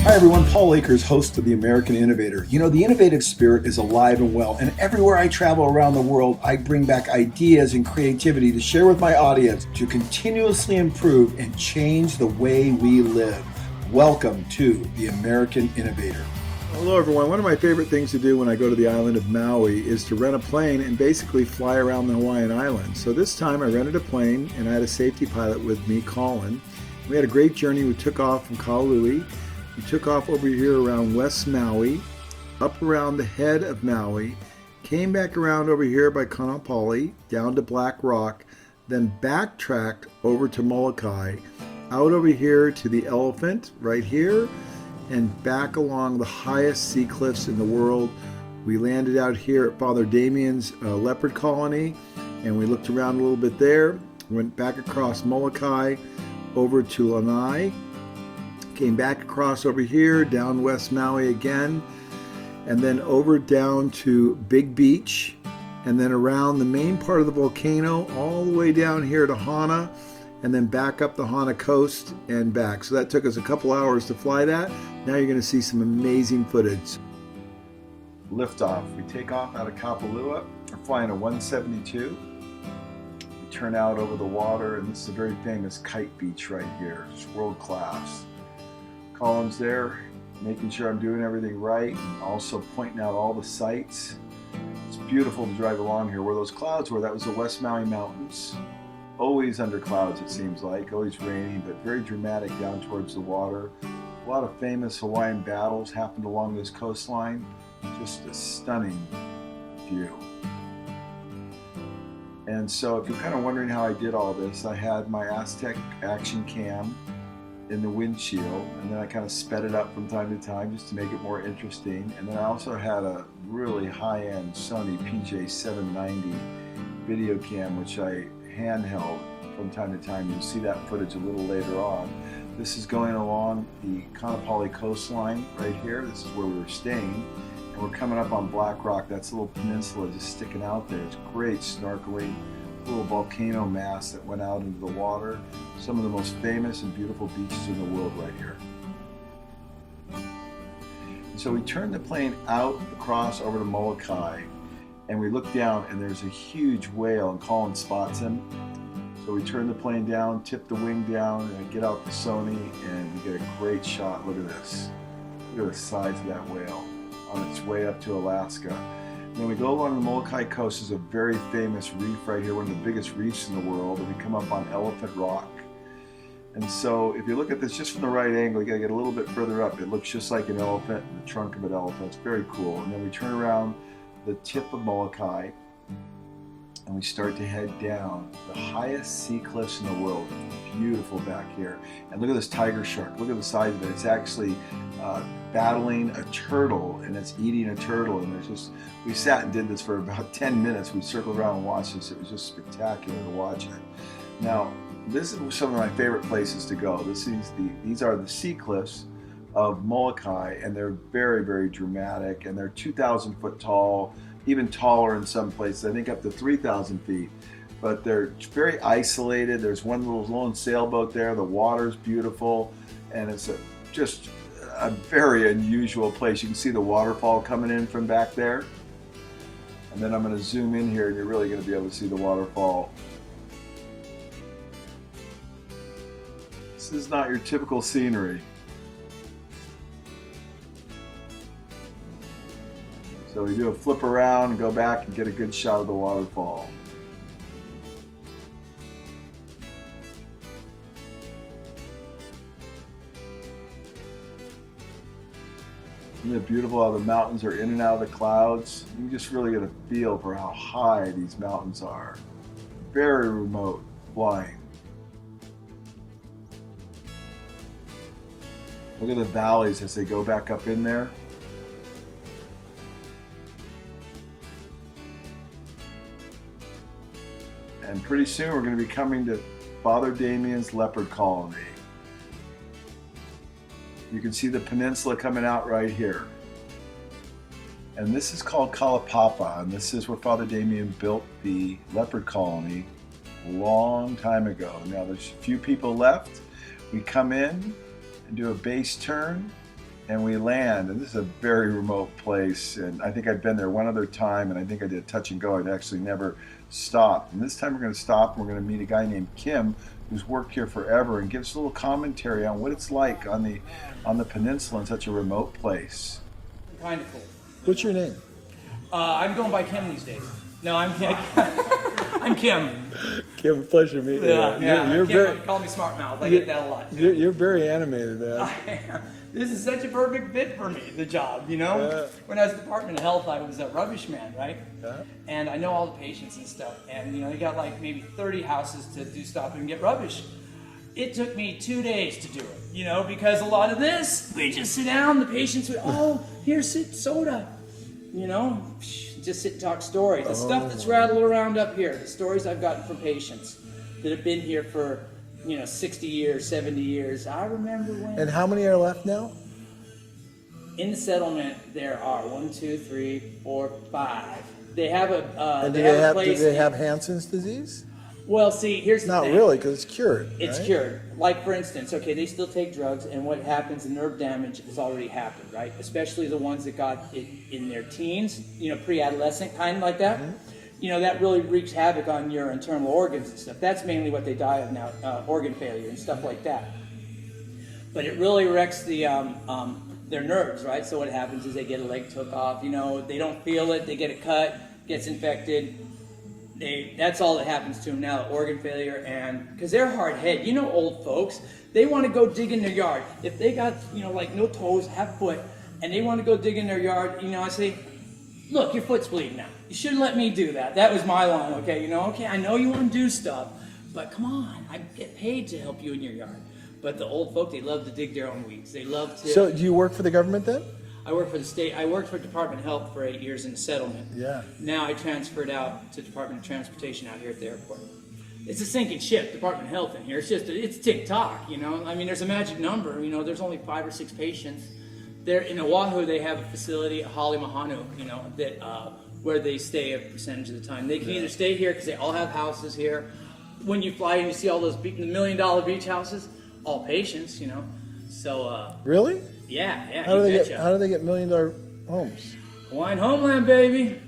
Hi everyone, Paul Akers, host of the American Innovator. You know, the innovative spirit is alive and well, and everywhere I travel around the world, I bring back ideas and creativity to share with my audience to continuously improve and change the way we live. Welcome to the American Innovator. Hello everyone. One of my favorite things to do when I go to the island of Maui is to rent a plane and basically fly around the Hawaiian Islands. So this time I rented a plane and I had a safety pilot with me, Colin. We had a great journey. We took off from Kahului. We took off over here around West Maui, up around the head of Maui, came back around over here by Kaanapali, down to Black Rock, then backtracked over to Molokai, out over here to the Elephant right here, and back along the highest sea cliffs in the world. We landed out here at Father Damien's leopard colony, and we looked around a little bit there, went back across Molokai over to Lanai, came back across over here, down West Maui again, and then over down to Big Beach, and then around the main part of the volcano, all the way down here to Hana, and then back up the Hana coast and back. So that took us a couple hours to fly that. Now you're going to see some amazing footage. Liftoff. We take off out of Kapalua. We're flying a 172. We turn out over the water, and this is a very famous kite beach right here. It's world class. Colin's there, making sure I'm doing everything right, and also pointing out all the sights. It's beautiful to drive along here. Where those clouds were, that was the West Maui Mountains. Always under clouds, it seems like, always raining, but very dramatic down towards the water. A lot of famous Hawaiian battles happened along this coastline. Just a stunning view. And so if you're kind of wondering how I did all this, I had my Aztec action cam in the windshield, and then I kind of sped it up from time to time just to make it more interesting. And then I also had a really high-end Sony PJ790 video cam, which I handheld from time to time. You'll see that footage a little later on. This is going along the Kaanapali coastline right here. This is where we were staying, and we're coming up on Black Rock. That's a little peninsula just sticking out there. It's great snorkeling. Little volcano mass that went out into the water. Some of the most famous and beautiful beaches in the world right here. And so we turned the plane out across over to Molokai, and we look down, and there's a huge whale, and Colin spots him. So we turn the plane down, tip the wing down, and get out the Sony, and we get a great shot. Look at this. Look at the size of that whale on its way up to Alaska. When we go along the Molokai coast, there's a very famous reef right here, one of the biggest reefs in the world, and we come up on Elephant Rock. And so if you look at this just from the right angle, you gotta get a little bit further up. It looks just like an elephant, the trunk of an elephant. It's very cool. And then we turn around the tip of Molokai, and we start to head down the highest sea cliffs in the world. Beautiful back here. And look at this tiger shark. Look at the size of it. It's actually battling a turtle, and it's eating a turtle. And there's just, we sat and did this for about 10 minutes. We circled around and watched this. It was just spectacular to watch it. Now, this is some of my favorite places to go. These are the sea cliffs of Molokai, and they're very, very dramatic, and they're 2,000 foot tall, even taller in some places, I think up to 3,000 feet. But they're very isolated. There's one little lone sailboat there. The water's beautiful, and it's just a very unusual place. You can see the waterfall coming in from back there. And then I'm going to zoom in here, and you're really going to be able to see the waterfall. This is not your typical scenery. So we do a flip around and go back and get a good shot of the waterfall. Isn't it beautiful how the mountains are in and out of the clouds? You just really get a feel for how high these mountains are. Very remote flying. Look at the valleys as they go back up in there. And pretty soon we're going to be coming to Father Damien's leopard colony. You can see the peninsula coming out right here. And this is called Kalapapa, and this is where Father Damien built the leopard colony a long time ago. Now there's a few people left. We come in and do a base turn, and we land, and this is a very remote place, and I think I've been there one other time, and I think I did touch and go. I'd actually never stopped, and this time we're going to stop, and we're going to meet a guy named Kim who's worked here forever and gives a little commentary on what it's like on the peninsula in such a remote place. Kind of cool. What's your name? I'm going by Kim these days. No, I'm Kim. I'm Kim. Kim, pleasure to meet you. Yeah, You're Kim, very, call me smart mouth. I get that a lot. You're very animated, man. This is such a perfect fit for me, the job, you know? Yeah. When I was at the Department of Health, I was a rubbish man, right? Yeah. And I know all the patients and stuff. And, you know, you got like maybe 30 houses to do stuff and get rubbish. It took me 2 days to do it, you know, because a lot of this, we just sit down, the patients would, oh, here's soda, you know? Just sit and talk stories. The stuff that's rattled around up here, the stories I've gotten from patients that have been here for, you know, 60 years, 70 years. I remember when... And how many are left now? In the settlement, there are 1, 2, 3, 4, 5. They have a And they have a place. do they have Hansen's disease? Well, see, here's the Not thing. really, because it's cured. It's right? cured. Like, for instance, okay, they still take drugs, and what happens, the nerve damage has already happened, right? Especially the ones that got it in their teens, you know, pre-adolescent, kind of like that. Mm-hmm. You know, that really wreaks havoc on your internal organs and stuff. That's mainly what they die of now, organ failure and stuff like that. But it really wrecks their nerves, right? So what happens is they get a leg took off, you know, they don't feel it, they get it cut, gets infected. That's all that happens to them now, organ failure, and because they're hard-headed. You know, old folks, they want to go dig in their yard. If they got, you know, like no toes, half foot, and they want to go dig in their yard, you know, I say, look, your foot's bleeding now. You shouldn't let me do that. That was my line, okay? You know, okay, I know you want to do stuff, but come on, I get paid to help you in your yard. But the old folk, they love to dig their own weeds. They love to... So do you work for the government then? I work for the state. I worked for Department of Health for 8 years in the settlement. Yeah. Now I transferred out to Department of Transportation out here at the airport. It's a sinking ship, Department of Health in here. It's just, it's tick-tock, you know. I mean, there's a magic number, you know. There's only 5 or 6 patients. There in Oahu, they have a facility, Hale Mahanu, you know, that where they stay a percentage of the time. They can either stay here because they all have houses here. When you fly in, you see all those the $1 million beach houses, all patients, you know. So Really? yeah. How do they get $1 million homes? Hawaiian homeland, baby.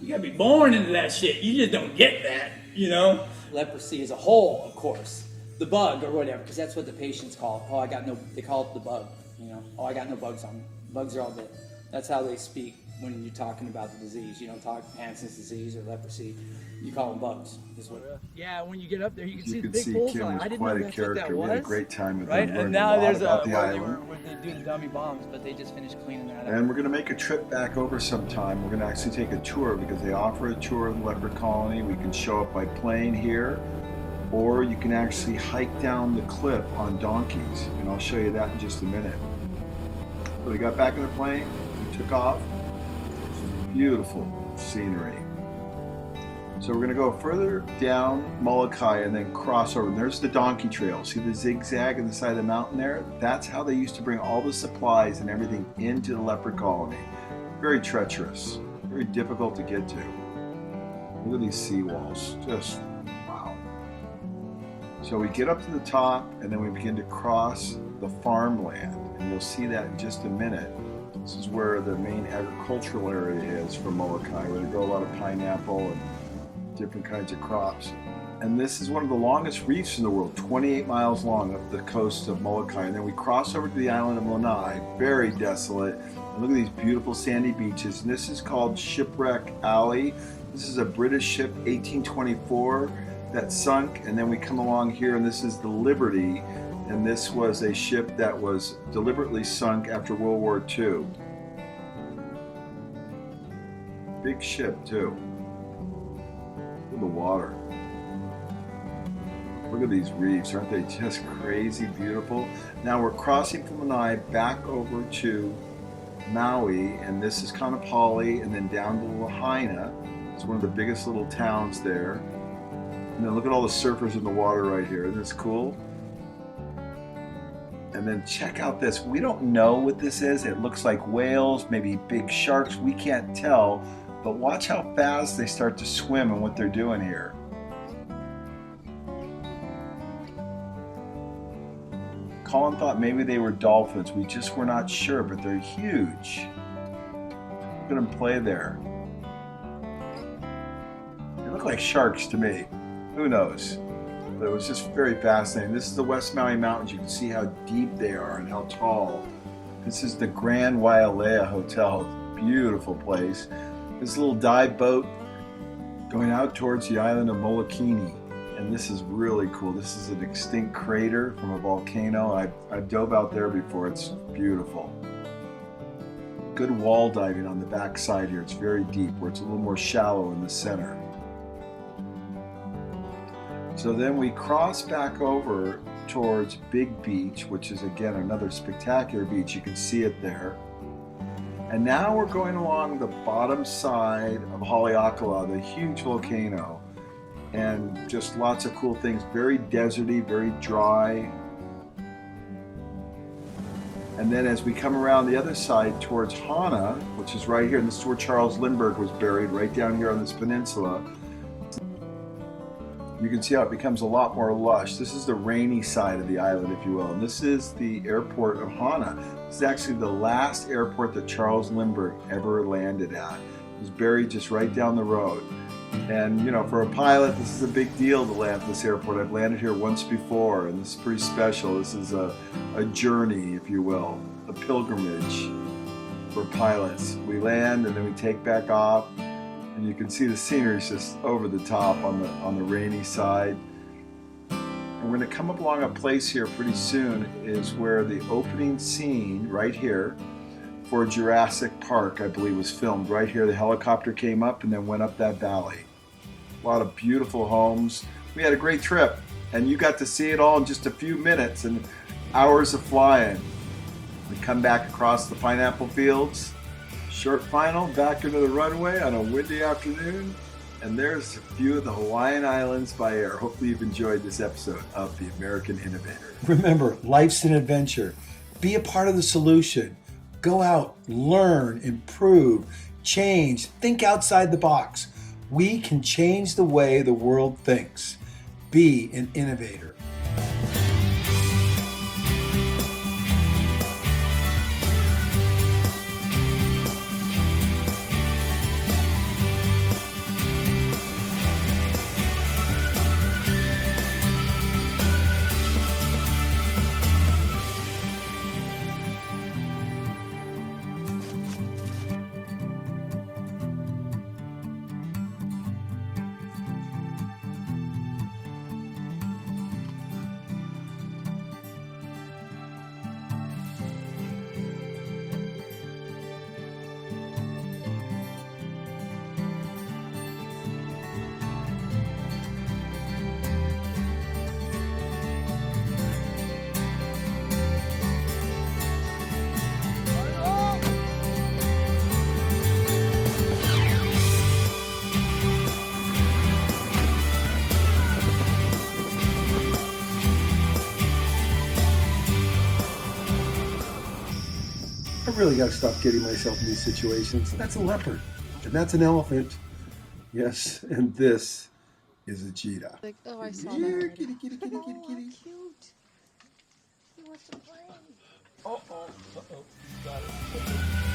You gotta be born into that shit. You just don't get that, you know. Leprosy as a whole, of course, the bug or whatever, because that's what the patients call it. Oh, they call it the bug, you know. Oh, I got no bugs on me. Bugs are all dead. That's how they speak when you're talking about the disease. You don't talk Hansen's disease or leprosy. You call them bugs. Is what. Yeah, when you get up there, you can see the big pools. Kim was I didn't quite know a that's what that character. We had a was. great time with Right, them. and Learned now a lot there's about the where they island. do the dummy bombs, but they just finished cleaning that up. And we're going to make a trip back over sometime. We're going to actually take a tour because they offer a tour of the leper colony. We can show up by plane here, or you can actually hike down the cliff on donkeys, and I'll show you that in just a minute. So we got back in the plane, we took off. Beautiful scenery. So we're going to go further down Molokai and then cross over. And there's the donkey trail. See the zigzag on the side of the mountain there? That's how they used to bring all the supplies and everything into the leper colony. Very treacherous, very difficult to get to. Look at these seawalls, just wow. So we get up to the top and then we begin to cross the farmland. And you'll see that in just a minute. This is where the main agricultural area is for Molokai, where they grow a lot of pineapple and different kinds of crops. And this is one of the longest reefs in the world, 28 miles long up the coast of Molokai. And then we cross over to the island of Lanai, very desolate. And look at these beautiful sandy beaches. And this is called Shipwreck Alley. This is a British ship, 1824, that sunk. And then we come along here, and this is the Liberty. And this was a ship that was deliberately sunk after World War II. Big ship, too. Look at the water. Look at these reefs. Aren't they just crazy beautiful? Now we're crossing from Lanai back over to Maui, and this is Kanapali, and then down to Hana. It's one of the biggest little towns there. And then look at all the surfers in the water right here. Isn't this cool? And then check out this. We don't know what this is. It looks like whales, maybe big sharks. We can't tell. But watch how fast they start to swim and what they're doing here. Colin thought maybe they were dolphins. We just were not sure, but they're huge. Look at them play there. They look like sharks to me. Who knows? But it was just very fascinating. This is the West Maui Mountains. You can see how deep they are and how tall. This is the Grand Wailea Hotel. Beautiful place. This little dive boat going out towards the island of Molokai. And this is really cool. This is an extinct crater from a volcano. I've dove out there before. It's beautiful. Good wall diving on the back side here. It's very deep, where it's a little more shallow in the center. So then we cross back over towards Big Beach, which is again another spectacular beach. You can see it there. And now we're going along the bottom side of Haleakala, the huge volcano. And just lots of cool things. Very deserty, very dry. And then as we come around the other side towards Hana, which is right here, and this is where Charles Lindbergh was buried, right down here on this peninsula. You can see how it becomes a lot more lush. This is the rainy side of the island, if you will. And this is the airport of Hana. This is actually the last airport that Charles Lindbergh ever landed at. He was buried just right down the road. And you know, for a pilot, this is a big deal to land at this airport. I've landed here once before, and this is pretty special. This is a journey, if you will, a pilgrimage for pilots. We land and then we take back off, and you can see the scenery is just over the top on the rainy side. And we're going to come up along a place here pretty soon is where the opening scene right here for Jurassic Park, I believe, was filmed right here. The helicopter came up and then went up that valley. A lot of beautiful homes. We had a great trip, and you got to see it all in just a few minutes and hours of flying. We come back across the pineapple fields. Short final, back into the runway on a windy afternoon, and there's a view of the Hawaiian Islands by air. Hopefully you've enjoyed this episode of The American Innovator. Remember, life's an adventure. Be a part of the solution. Go out, learn, improve, change, think outside the box. We can change the way the world thinks. Be an innovator. I really got to stop getting myself in these situations. That's a leopard, and that's an elephant. Yes, and this is a cheetah. Like, oh, I saw Here, that. kitty, kitty, kitty, kitty, kitty. Cute. He wants to play. Uh-oh. Got it.